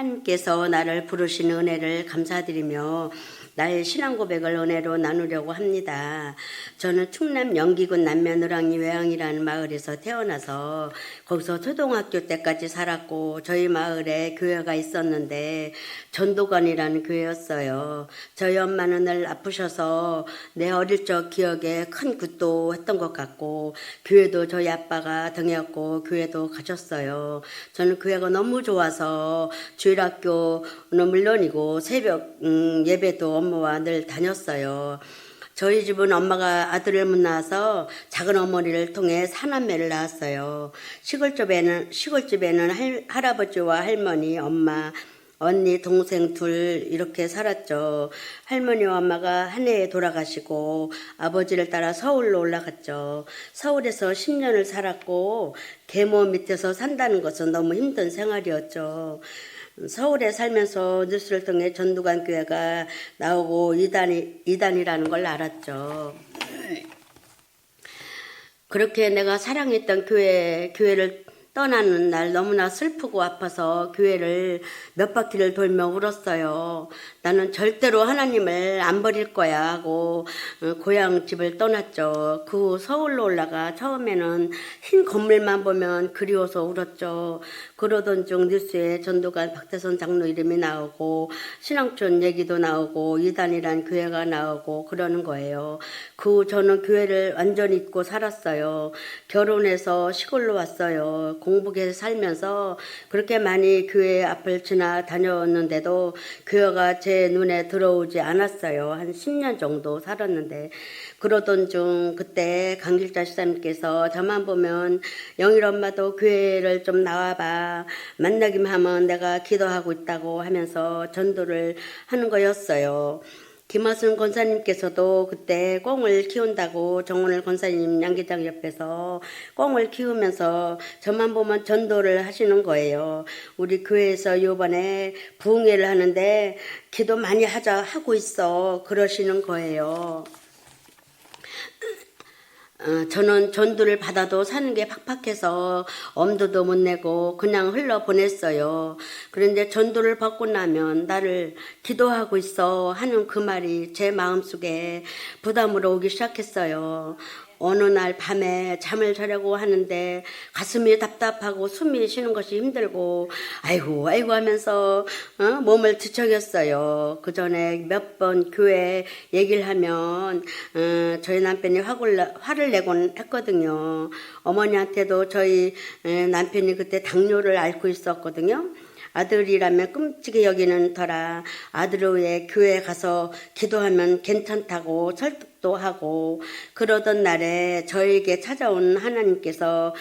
하나님께서 나를 부르신 은혜를 감사드리며 나의 신앙 고백을 은혜로 나누려고 합니다. 저는 충남 영기군 남면 을왕리 외항이라는 마을에서 태어나서 거기서 초등학교 때까지 살았고, 저희 마을에 교회가 있었는데 전도관이라는 교회였어요. 저희 엄마는 늘 아프셔서 내 어릴 적 기억에 큰 굿도 했던 것 같고, 교회도 저희 아빠가 등이었고 교회도 가셨어요. 저는 교회가 너무 좋아서 주일학교는 물론이고 새벽 예배도 엄마와 늘 다녔어요. 저희 집은 엄마가 아들을 못 낳아서 작은 어머니를 통해 사남매를 낳았어요. 시골집에는 할아버지와 할머니, 엄마, 언니, 동생 둘 이렇게 살았죠. 할머니와 엄마가 한 해에 돌아가시고 아버지를 따라 서울로 올라갔죠. 서울에서 10년을 살았고 계모 밑에서 산다는 것은 너무 힘든 생활이었죠. 서울에 살면서 뉴스를 통해 전두관 교회가 나오고 이단이라는 걸 알았죠. 그렇게 내가 사랑했던 교회를 떠나는 날 너무나 슬프고 아파서 교회를 몇 바퀴를 돌며 울었어요. 나는 절대로 하나님을 안 버릴 거야 하고 고향 집을 떠났죠. 그 후 서울로 올라가 처음에는 흰 건물만 보면 그리워서 울었죠. 그러던 중 뉴스에 전도관 박태선 장로 이름이 나오고 신앙촌 얘기도 나오고 이단이란 교회가 나오고 그러는 거예요. 그 후 저는 교회를 완전히 잊고 살았어요. 결혼해서 시골로 왔어요. 공복에 살면서 그렇게 많이 교회 앞을 지나 다녔는데도 교회가 제 눈에 들어오지 않았어요. 한 10년 정도 살았는데, 그러던 중 그때 강길자 시사님께서 저만 보면 영일 엄마도 교회를 좀 나와봐, 만나기만 하면 내가 기도하고 있다고 하면서 전도를 하는 거였어요. 김하순 권사님께서도 그때 꿩을 키운다고 정원을 권사님 양계장 옆에서 꿩을 키우면서 저만 보면 전도를 하시는 거예요. 우리 교회에서 이번에 부흥회를 하는데 기도 많이 하고 있어 그러시는 거예요. 저는 전도를 받아도 사는 게 팍팍해서 엄두도 못 내고 그냥 흘러보냈어요. 그런데 전도를 받고 나면 나를 기도하고 있어 하는 그 말이 제 마음속에 부담으로 오기 시작했어요. 어느 날 밤에 잠을 자려고 하는데 가슴이 답답하고 숨이 쉬는 것이 힘들고 아이고 하면서 몸을 뒤척였어요. 그 전에 몇 번 교회 얘기를 하면 저희 남편이 화를 내곤 했거든요. 어머니한테도 저희 남편이 그때 당뇨를 앓고 있었거든요. 아들이라면 끔찍이 여기는 터라 아들을 위해 교회에 가서 기도하면 괜찮다고 설득도 하고 그러던 날에 저에게 찾아온 하나님께서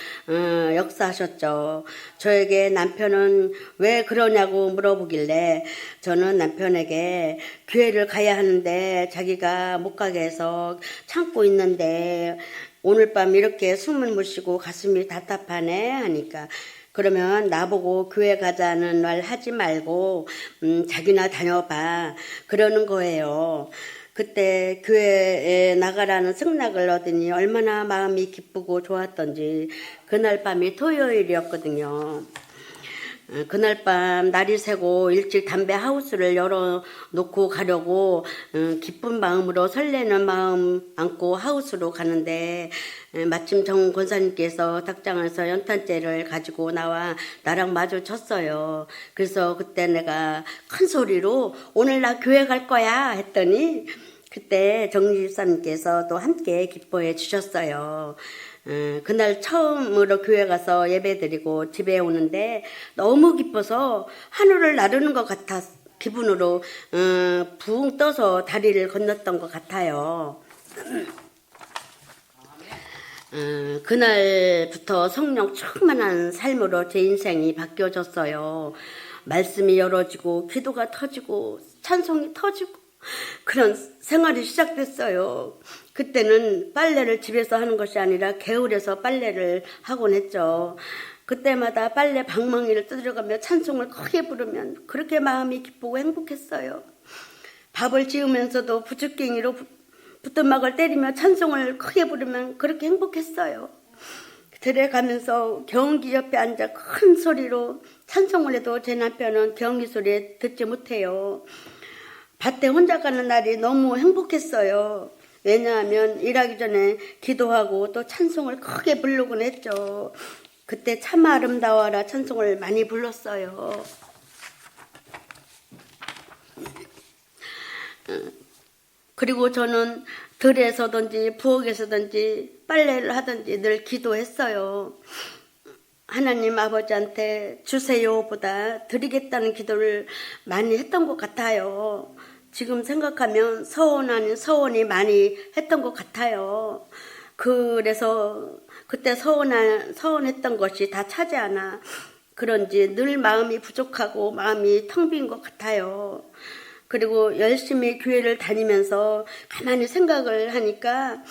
역사하셨죠. 저에게 남편은 왜 그러냐고 물어보길래 저는 남편에게 교회를 가야 하는데 자기가 못 가게 해서 참고 있는데 오늘 밤 이렇게 숨을 못 쉬고 가슴이 답답하네 하니까, 그러면 나보고 교회 가자는 말 하지 말고 자기나 다녀봐 그러는 거예요. 그때 교회에 나가라는 승낙을 얻으니 얼마나 마음이 기쁘고 좋았던지. 그날 밤이 토요일이었거든요. 그날 밤 날이 새고 일찍 담배 하우스를 열어놓고 가려고 기쁜 마음으로 설레는 마음 안고 하우스로 가는데 마침 정 권사님께서 닭장에서 연탄재를 가지고 나와 나랑 마주쳤어요. 그래서 그때 내가 큰 소리로 오늘 나 교회 갈 거야 했더니 그때 정지사님께서 또 함께 기뻐해 주셨어요. 그날 처음으로 교회 가서 예배드리고 집에 오는데 너무 기뻐서 하늘을 나르는 것 같아 기분으로 붕 떠서 다리를 건넜던 것 같아요. 그날부터 성령 충만한 삶으로 제 인생이 바뀌어졌어요. 말씀이 열어지고 기도가 터지고 찬송이 터지고 그런 생활이 시작됐어요. 그때는 빨래를 집에서 하는 것이 아니라 개울에서 빨래를 하곤 했죠. 그때마다 빨래 방망이를 두드려가며 찬송을 크게 부르면 그렇게 마음이 기쁘고 행복했어요. 밥을 지으면서도 부추깽이로 부뚜막을 때리며 찬송을 크게 부르면 그렇게 행복했어요. 들에 가면서 경기 옆에 앉아 큰 소리로 찬송을 해도 제 남편은 경기 소리에 듣지 못해요. 밭에 혼자 가는 날이 너무 행복했어요. 왜냐하면 일하기 전에 기도하고 또 찬송을 크게 부르곤 했죠. 그때 참 아름다워라 찬송을 많이 불렀어요. 그리고 저는 들에서든지 부엌에서든지 빨래를 하든지 늘 기도했어요. 하나님 아버지한테 주세요 보다 드리겠다는 기도를 많이 했던 것 같아요. 지금 생각하면 서원 아닌 서원이 많이 했던 것 같아요. 그래서 그때 서원했던 것이 다 차지 않아 그런지 늘 마음이 부족하고 마음이 텅 빈 것 같아요. 그리고 열심히 교회를 다니면서 가만히 생각을 하니까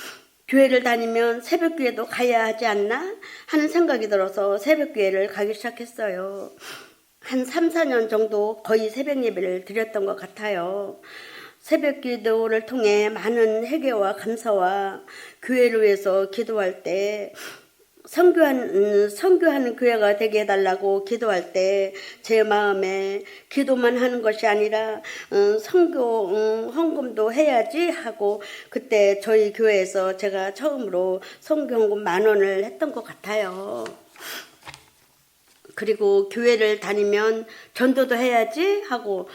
교회를 다니면 새벽교회도 가야 하지 않나 하는 생각이 들어서 새벽교회를 가기 시작했어요. 한 3, 4년 정도 거의 새벽 예배를 드렸던 것 같아요. 새벽 기도를 통해 많은 회개와 감사와 교회를 위해서 기도할 때 선교하는 교회가 되게 해달라고 기도할 때 제 마음에 기도만 하는 것이 아니라 선교 헌금도 해야지 하고 그때 저희 교회에서 제가 처음으로 선교 헌금 10,000원을 했던 것 같아요. 그리고 교회를 다니면 전도도 해야지 하고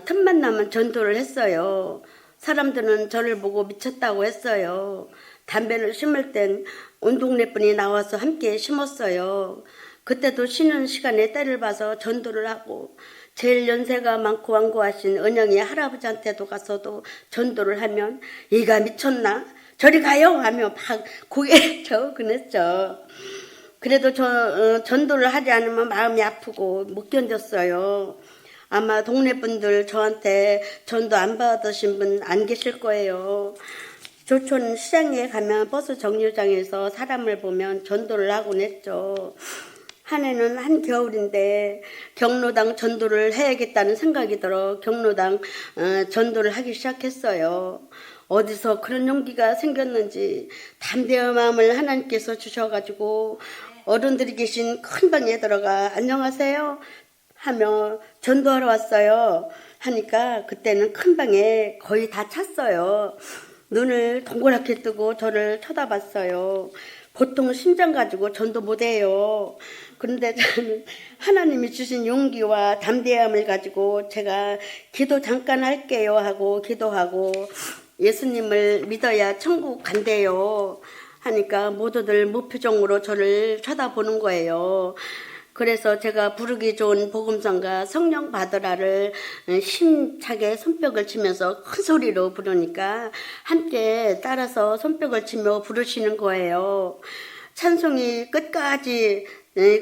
틈만 나면 전도를 했어요. 사람들은 저를 보고 미쳤다고 했어요. 담배를 심을 땐 온 동네 분이 나와서 함께 심었어요. 그때도 쉬는 시간에 때를 봐서 전도를 하고 제일 연세가 많고 완고하신 은영이 할아버지한테도 가서도 전도를 하면 얘가 미쳤나? 저리 가요! 하며 막 고개 저근했죠. 그래도 전도를 하지 않으면 마음이 아프고 못 견뎠어요. 아마 동네 분들 저한테 전도 안 받으신 분 안 계실 거예요. 조촌 시장에 가면 버스 정류장에서 사람을 보면 전도를 하곤 했죠. 한 해는 한겨울인데 경로당 전도를 해야겠다는 생각이 들어 경로당 전도를 하기 시작했어요. 어디서 그런 용기가 생겼는지 담대한 마음을 하나님께서 주셔가지고 어른들이 계신 큰 방에 들어가 안녕하세요 하며 전도하러 왔어요. 하니까 그때는 큰 방에 거의 다 찼어요. 눈을 동그랗게 뜨고 저를 쳐다봤어요. 보통 심장 가지고 전도 못해요. 그런데 저는 하나님이 주신 용기와 담대함을 가지고 제가 기도 잠깐 할게요 하고 기도하고 예수님을 믿어야 천국 간대요 하니까 모두들 무표정으로 저를 쳐다보는 거예요. 그래서 제가 부르기 좋은 복음성가 성령 받으라를 힘차게 손뼉을 치면서 큰 소리로 부르니까 함께 따라서 손뼉을 치며 부르시는 거예요. 찬송이 끝까지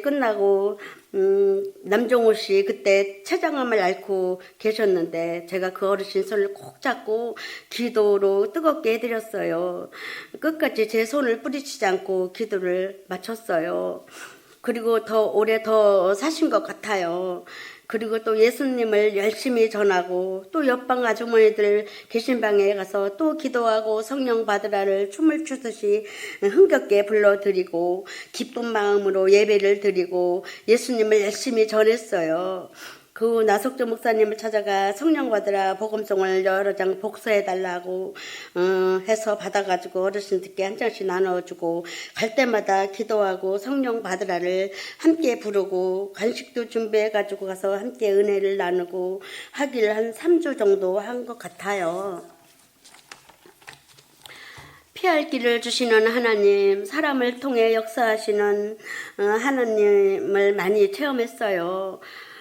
끝나고 남종호 씨 그때 췌장암을 앓고 계셨는데 제가 그 어르신 손을 꼭 잡고 기도로 뜨겁게 해드렸어요. 끝까지 제 손을 뿌리치지 않고 기도를 마쳤어요. 그리고 더 오래 더 사신 것 같아요. 그리고 또 예수님을 열심히 전하고 또 옆방 아주머니들 계신 방에 가서 또 기도하고 성령 받으라를 춤을 추듯이 흥겹게 불러드리고 기쁜 마음으로 예배를 드리고 예수님을 열심히 전했어요. 그 후 나석조 목사님을 찾아가 성령 받으라 복음송을 여러 장 복사해달라고 해서 받아가지고 어르신들께 한 장씩 나눠주고 갈 때마다 기도하고 성령 받으라를 함께 부르고 간식도 준비해가지고 가서 함께 은혜를 나누고 하기를 한 3주 정도 한 것 같아요. 피할 길을 주시는 하나님, 사람을 통해 역사하시는 하나님을 많이 체험했어요.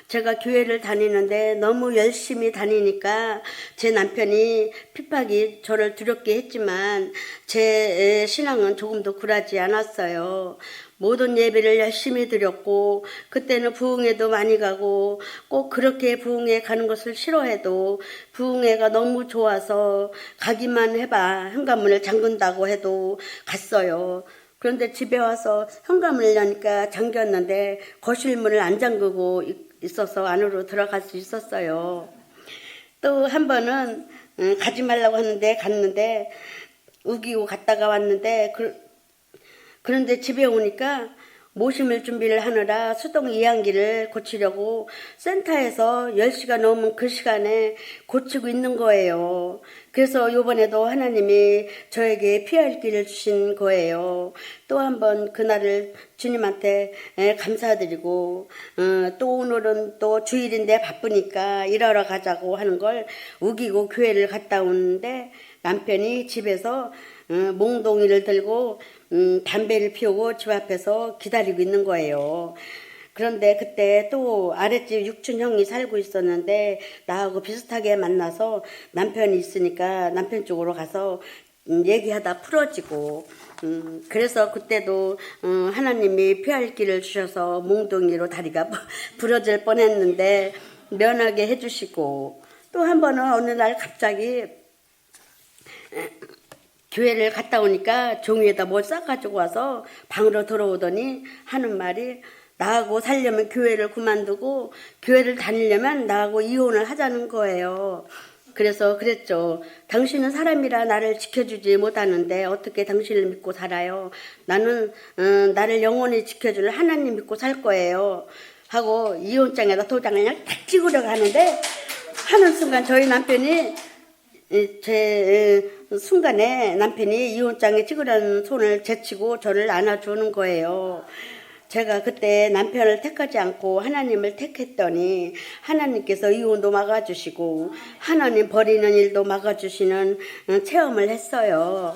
제가 교회를 다니는데 너무 열심히 다니니까 제 남편이 핍박이 저를 두렵게 했지만 제 신앙은 조금도 굴하지 않았어요. 모든 예배를 열심히 드렸고 그때는 부흥회도 많이 가고 꼭 그렇게 부흥회 가는 것을 싫어해도 부흥회가 너무 좋아서 가기만 해봐 현관문을 잠근다고 해도 갔어요. 그런데 집에 와서 현관문을 여니까 잠겼는데 거실 문을 안 잠그고 있어서 안으로 들어갈 수 있었어요. 또 한 번은 가지 말라고 하는데 갔는데 우기고 갔다가 왔는데 그런데 집에 오니까 모심을 준비를 하느라 수동 이항기를 고치려고 센터에서 10시가 넘은 그 시간에 고치고 있는 거예요. 그래서 이번에도 하나님이 저에게 피할 길을 주신 거예요. 또 한번 그날을 주님한테 감사드리고 또 오늘은 또 주일인데 바쁘니까 일하러 가자고 하는 걸 우기고 교회를 갔다 오는데 남편이 집에서 몽둥이를 들고 담배를 피우고 집 앞에서 기다리고 있는 거예요. 그런데 그때 또 아랫집 육촌 형이 살고 있었는데 나하고 비슷하게 만나서 남편이 있으니까 남편 쪽으로 가서 얘기하다 풀어지고 그래서 그때도 하나님이 피할 길을 주셔서 몽둥이로 다리가 부러질 뻔했는데 면하게 해주시고 또 한 번은 어느 날 갑자기 교회를 갔다 오니까 종이에다 뭘 싸가지고 와서 방으로 들어오더니 하는 말이 나하고 살려면 교회를 그만두고 교회를 다니려면 나하고 이혼을 하자는 거예요. 그래서 그랬죠. 당신은 사람이라 나를 지켜주지 못하는데 어떻게 당신을 믿고 살아요? 나는 나를 영원히 지켜줄 하나님 믿고 살 거예요. 하고 이혼장에다 도장을 그냥 탁 찍으려고 하는데 하는 순간 저희 남편이 제 순간에 남편이 이혼장에 찍으라는 손을 제치고 저를 안아주는 거예요. 제가 그때 남편을 택하지 않고 하나님을 택했더니 하나님께서 이혼도 막아주시고 하나님 버리는 일도 막아주시는 체험을 했어요.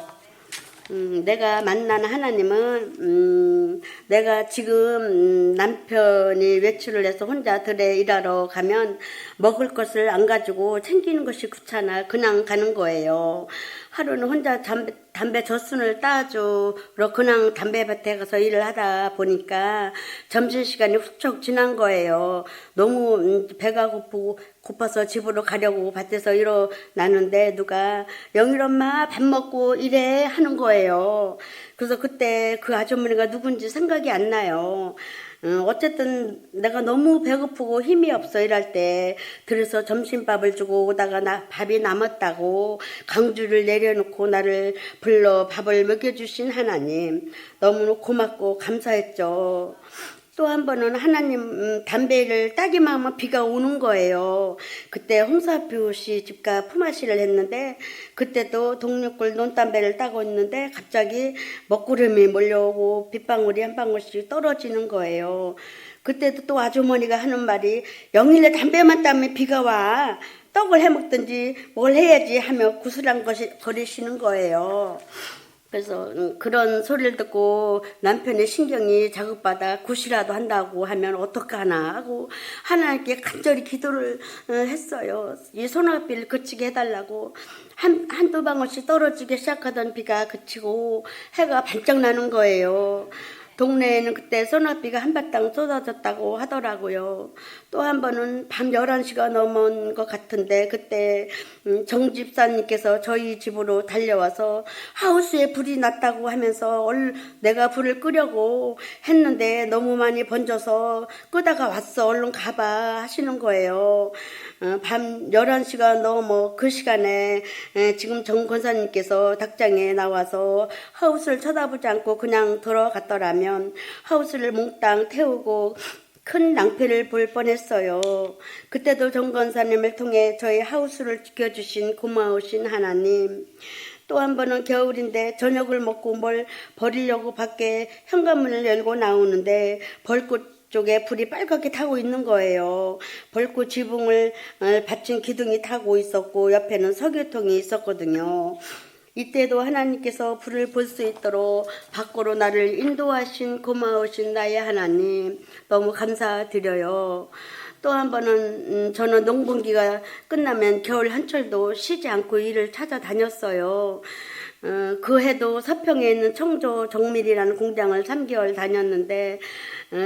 내가 만난 하나님은 내가 지금 남편이 외출을 해서 혼자 들에 일하러 가면 먹을 것을 안 가지고 챙기는 것이 귀찮아 그냥 가는 거예요. 하루는 혼자 담배 젖순을 따주러 그냥 담배밭에 가서 일을 하다 보니까 점심시간이 훌쩍 지난 거예요. 너무 배가 고파서 집으로 가려고 밭에서 일어나는데 누가 영일 엄마 밥 먹고 일해 하는 거예요. 그래서 그때 그 아주머니가 누군지 생각이 안 나요. 어쨌든 내가 너무 배고프고 힘이 없어 일할 때 그래서 점심밥을 주고 오다가 밥이 남았다고 강주를 내려놓고 나를 불러 밥을 먹여주신 하나님 너무 고맙고 감사했죠. 또 한 번은 하나님 담배를 따기만 하면 비가 오는 거예요. 그때 홍사표 씨 집가 품앗이를 했는데 그때도 동료골 논담배를 따고 있는데 갑자기 먹구름이 몰려오고 빗방울이 한 방울씩 떨어지는 거예요. 그때도 또 아주머니가 하는 말이 영일에 담배만 따면 비가 와. 떡을 해먹든지 뭘 해야지 하며 구슬한 거리시는 거예요. 그래서 그런 소리를 듣고 남편의 신경이 자극받아 굿이라도 한다고 하면 어떡하나 하고 하나님께 간절히 기도를 했어요. 이 소나비를 그치게 해달라고 한두 방울씩 떨어지기 시작하던 비가 그치고 해가 반짝 나는 거예요. 동네에는 그때 소나비가 한바탕 쏟아졌다고 하더라고요. 또 한 번은 밤 11시가 넘은 것 같은데 그때 정 집사님께서 저희 집으로 달려와서 하우스에 불이 났다고 하면서 내가 불을 끄려고 했는데 너무 많이 번져서 끄다가 왔어 얼른 가봐 하시는 거예요. 밤 11시가 넘어 그 시간에 지금 정 권사님께서 닭장에 나와서 하우스를 쳐다보지 않고 그냥 들어갔더라면 하우스를 몽땅 태우고 큰 낭패를 볼 뻔했어요. 그때도 정 권사님을 통해 저희 하우스를 지켜주신 고마우신 하나님. 또 한 번은 겨울인데 저녁을 먹고 뭘 버리려고 밖에 현관문을 열고 나오는데 벌꽃 쪽에 불이 빨갛게 타고 있는 거예요. 벌꽃 지붕을 받친 기둥이 타고 있었고 옆에는 석유통이 있었거든요. 이때도 하나님께서 불을 볼 수 있도록 밖으로 나를 인도하신 고마우신 나의 하나님 너무 감사드려요. 또 한 번은 저는 농번기가 끝나면 겨울 한철도 쉬지 않고 일을 찾아다녔어요. 그 해도 서평에 있는 청조 정밀이라는 공장을 3개월 다녔는데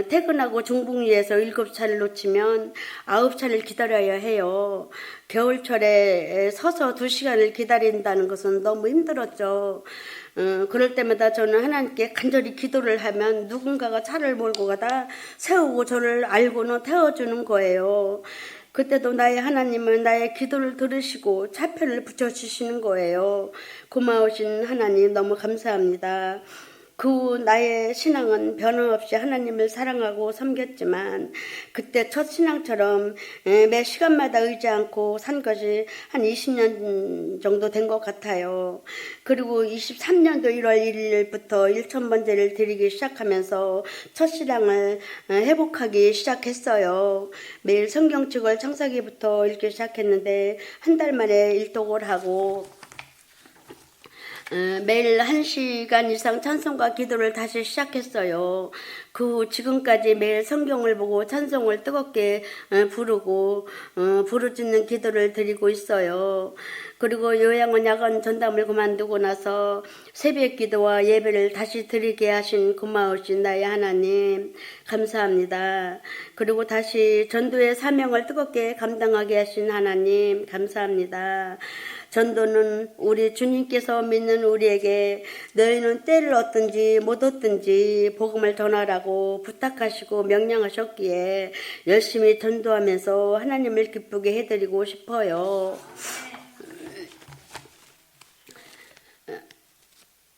퇴근하고 중풍리에서 7차를 놓치면 9차를 기다려야 해요. 겨울철에 서서 2시간을 기다린다는 것은 너무 힘들었죠. 그럴 때마다 저는 하나님께 간절히 기도를 하면 누군가가 차를 몰고 가다 세우고 저를 알고는 태워주는 거예요. 그때도 나의 하나님은 나의 기도를 들으시고 차표를 붙여주시는 거예요. 고마우신 하나님 너무 감사합니다. 그 후 나의 신앙은 변함없이 하나님을 사랑하고 섬겼지만 그때 첫 신앙처럼 매 시간마다 의지 않고 산 것이 한 20년 정도 된 것 같아요. 그리고 23년도 1월 1일부터 1000번제를 드리기 시작하면서 첫 신앙을 회복하기 시작했어요. 매일 성경책을 창세기부터 읽기 시작했는데 한 달 만에 일독을 하고 매일 1시간 이상 찬송과 기도를 다시 시작했어요. 그 후 지금까지 매일 성경을 보고 찬송을 뜨겁게 부르고 부르짖는 기도를 드리고 있어요. 그리고 요양원 야간 전담을 그만두고 나서 새벽 기도와 예배를 다시 드리게 하신 고마우신 나의 하나님 감사합니다. 그리고 다시 전도의 사명을 뜨겁게 감당하게 하신 하나님 감사합니다. 전도는 우리 주님께서 믿는 우리에게 너희는 때를 얻든지 못 얻든지 복음을 전하라고 부탁하시고 명령하셨기에 열심히 전도하면서 하나님을 기쁘게 해드리고 싶어요.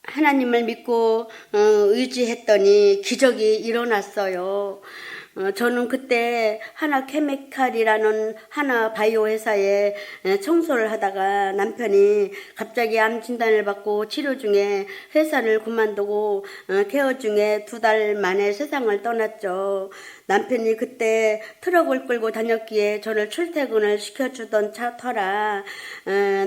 하나님을 믿고 의지했더니 기적이 일어났어요. 저는 그때 하나 케미칼이라는 하나 바이오 회사에 청소를 하다가 남편이 갑자기 암 진단을 받고 치료 중에 회사를 그만두고 케어 중에 2달 만에 세상을 떠났죠. 남편이 그때 트럭을 끌고 다녔기에 저를 출퇴근을 시켜주던 터라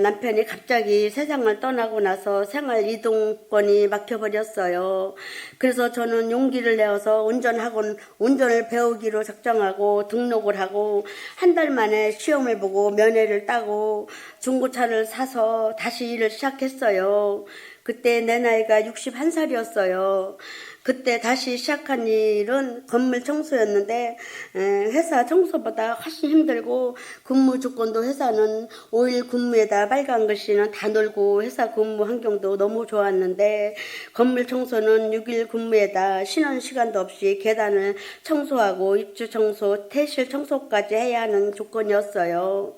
남편이 갑자기 세상을 떠나고 나서 생활 이동권이 막혀버렸어요. 그래서 저는 용기를 내어서 운전을 배우기로 작정하고 등록을 하고 한 달 만에 시험을 보고 면허를 따고 중고차를 사서 다시 일을 시작했어요. 그때 내 나이가 61살이었어요. 그때 다시 시작한 일은 건물 청소였는데 회사 청소보다 훨씬 힘들고 근무 조건도 회사는 5일 근무에다 빨간 글씨는 다 놀고 회사 근무 환경도 너무 좋았는데 건물 청소는 6일 근무에다 쉬는 시간도 없이 계단을 청소하고 입주 청소, 퇴실 청소까지 해야 하는 조건이었어요.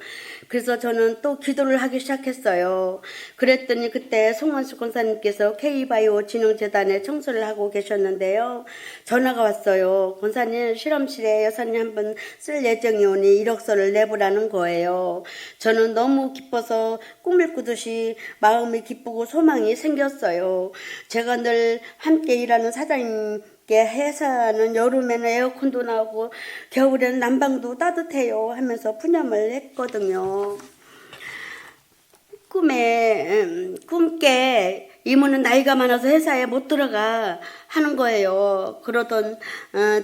그래서 저는 또 기도를 하기 시작했어요. 그랬더니 그때 송원수 권사님께서 K바이오 진흥재단에 청소를 하고 계셨는데요. 전화가 왔어요. 권사님 실험실에 여사님 한번 쓸 예정이 오니 이력서를 내보라는 거예요. 저는 너무 기뻐서 꿈을 꾸듯이 마음이 기쁘고 소망이 생겼어요. 제가 늘 함께 일하는 사장님 회사는 여름에는 에어컨도 나오고 겨울에는 난방도 따뜻해요 하면서 푸념을 했거든요. 꿈께 이모는 나이가 많아서 회사에 못 들어가 하는 거예요. 그러던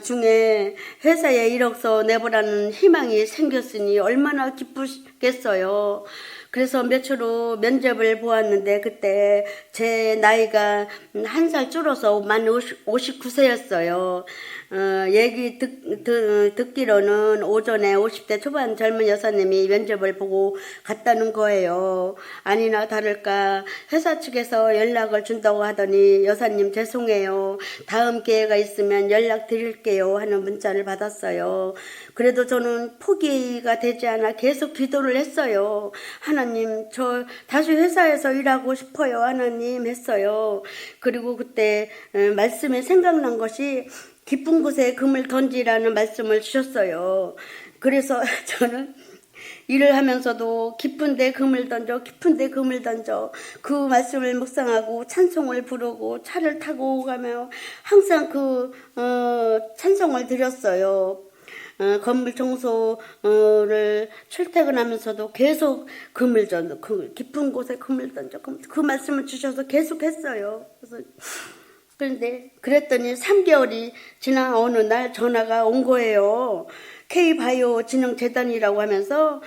중에 회사에 이력서 내보라는 희망이 생겼으니 얼마나 기쁘겠어요. 그래서 며칠 후 면접을 보았는데 그때 제 나이가 1살 줄어서 만 59세였어요. 듣기로는 오전에 50대 초반 젊은 여사님이 면접을 보고 갔다는 거예요. 아니나 다를까 회사 측에서 연락을 준다고 하더니 여사님 죄송해요. 다음 기회가 있으면 연락 드릴게요 하는 문자를 받았어요. 그래도 저는 포기가 되지 않아 계속 기도를 했어요. 하나님 저 다시 회사에서 일하고 싶어요 하나님 했어요. 그리고 그때 말씀에 생각난 것이 깊은 곳에 금을 던지라는 말씀을 주셨어요. 그래서 저는 일을 하면서도 깊은데 금을 던져 깊은데 금을 던져 그 말씀을 묵상하고 찬송을 부르고 차를 타고 가며 항상 그 찬송을 드렸어요. 건물 청소를 출퇴근하면서도 계속 금을 던져 깊은 곳에 금을 던져 그 말씀을 주셔서 계속 했어요. 그런데 그랬더니 3개월이 지난 어느 날 전화가 온 거예요. K바이오 진흥재단이라고 하면서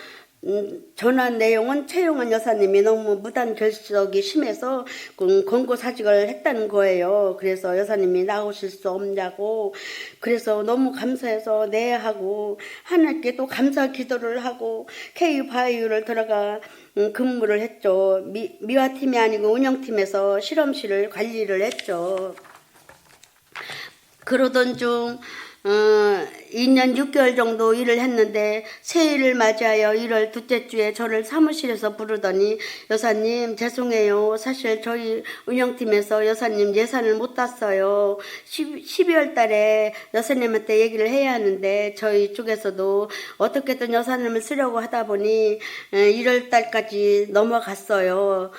전화 내용은 최용원 여사님이 너무 무단 결석이 심해서 권고사직을 했다는 거예요. 그래서 여사님이 나오실 수 없냐고. 그래서 너무 감사해서 네 하고 하나님께 또 감사 기도를 하고 K바이오를 들어가 근무를 했죠. 미화팀이 아니고 운영팀에서 실험실을 관리를 했죠. 그러던 중 2년 6개월 정도 일을 했는데 새해를 맞이하여 1월 둘째 주에 저를 사무실에서 부르더니 여사님 죄송해요. 사실 저희 운영팀에서 여사님 예산을 못 땄어요. 12월 달에 여사님한테 얘기를 해야 하는데 저희 쪽에서도 어떻게든 여사님을 쓰려고 하다 보니 1월 달까지 넘어갔어요.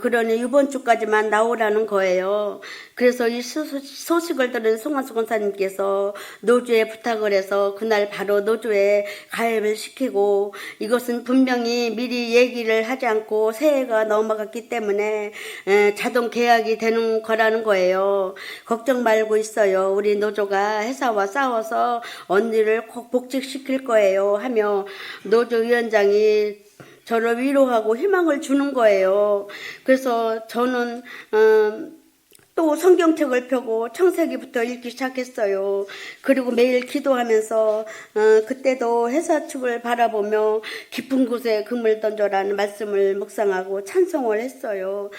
그러니 이번 주까지만 나오라는 거예요. 그래서 이 소식을 들은 송한수 권사님께서 노조에 부탁을 해서 그날 바로 노조에 가입을 시키고 이것은 분명히 미리 얘기를 하지 않고 새해가 넘어갔기 때문에 자동 계약이 되는 거라는 거예요. 걱정 말고 있어요. 우리 노조가 회사와 싸워서 언니를 꼭 복직시킬 거예요 하며 노조 위원장이 저를 위로하고 희망을 주는 거예요. 그래서 저는 또 성경책을 펴고 창세기부터 읽기 시작했어요. 그리고 매일 기도하면서 그때도 회사 측을 바라보며 깊은 곳에 금을 던져라는 말씀을 묵상하고 찬송을 했어요.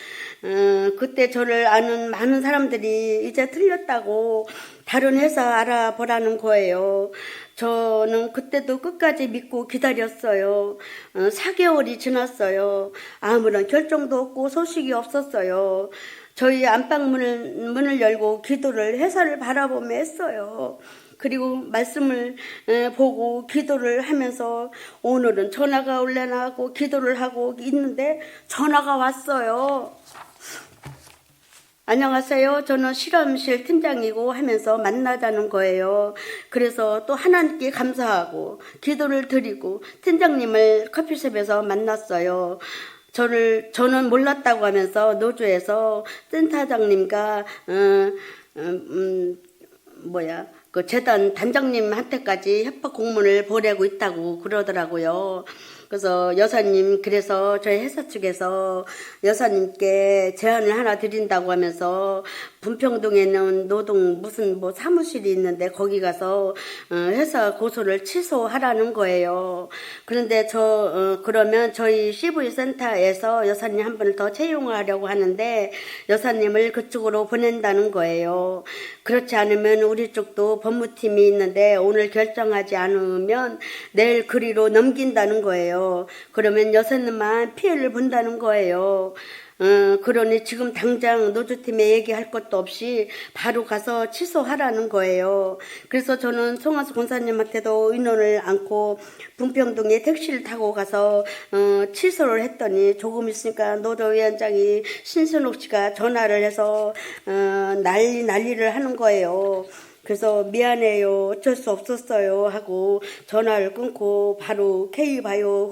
그때 저를 아는 많은 사람들이 이제 틀렸다고 다른 회사 알아보라는 거예요. 저는 그때도 끝까지 믿고 기다렸어요. 4개월이 지났어요. 아무런 결정도 없고 소식이 없었어요. 저희 안방문을 열고 기도를 회사를 바라보며 했어요. 그리고 말씀을 보고 기도를 하면서 오늘은 전화가 올래나 하고 기도를 하고 있는데 전화가 왔어요. 안녕하세요. 저는 실험실 팀장이고 하면서 만나자는 거예요. 그래서 또 하나님께 감사하고 기도를 드리고 팀장님을 커피숍에서 만났어요. 저는 몰랐다고 하면서 노조에서 센터장님과 그 재단 단장님한테까지 협박 공문을 보내고 있다고 그러더라고요. 그래서 여사님, 그래서 저희 회사 측에서 여사님께 제안을 하나 드린다고 하면서 분평동에는 노동 무슨 사무실이 있는데 거기 가서 회사 고소를 취소하라는 거예요. 그런데 그러면 저희 CV 센터에서 여사님 한 분을 더 채용하려고 하는데 여사님을 그쪽으로 보낸다는 거예요. 그렇지 않으면 우리 쪽도 법무팀이 있는데 오늘 결정하지 않으면 내일 그리로 넘긴다는 거예요. 그러면 여사님만 피해를 본다는 거예요. 그러니 지금 당장 노조팀에 얘기할 것도 없이 바로 가서 취소하라는 거예요. 그래서 저는 송한수 권사님한테도 의논을 않고 분평동에 택시를 타고 가서 취소를 했더니 조금 있으니까 노조위원장이 신순옥 씨가 전화를 해서 난리를 하는 거예요. 그래서 미안해요. 어쩔 수 없었어요. 하고 전화를 끊고 바로 K바이오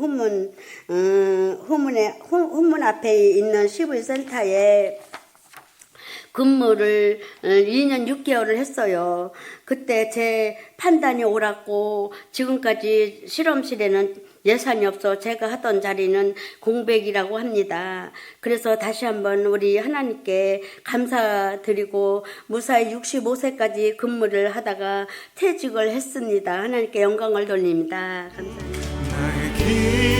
후문 앞에 있는 CV센터에 근무를 2년 6개월을 했어요. 그때 제 판단이 옳았고 지금까지 실험실에는 예산이 없어 제가 하던 자리는 공백이라고 합니다. 그래서 다시 한번 우리 하나님께 감사드리고 무사히 65세까지 근무를 하다가 퇴직을 했습니다. 하나님께 영광을 돌립니다. 감사합니다.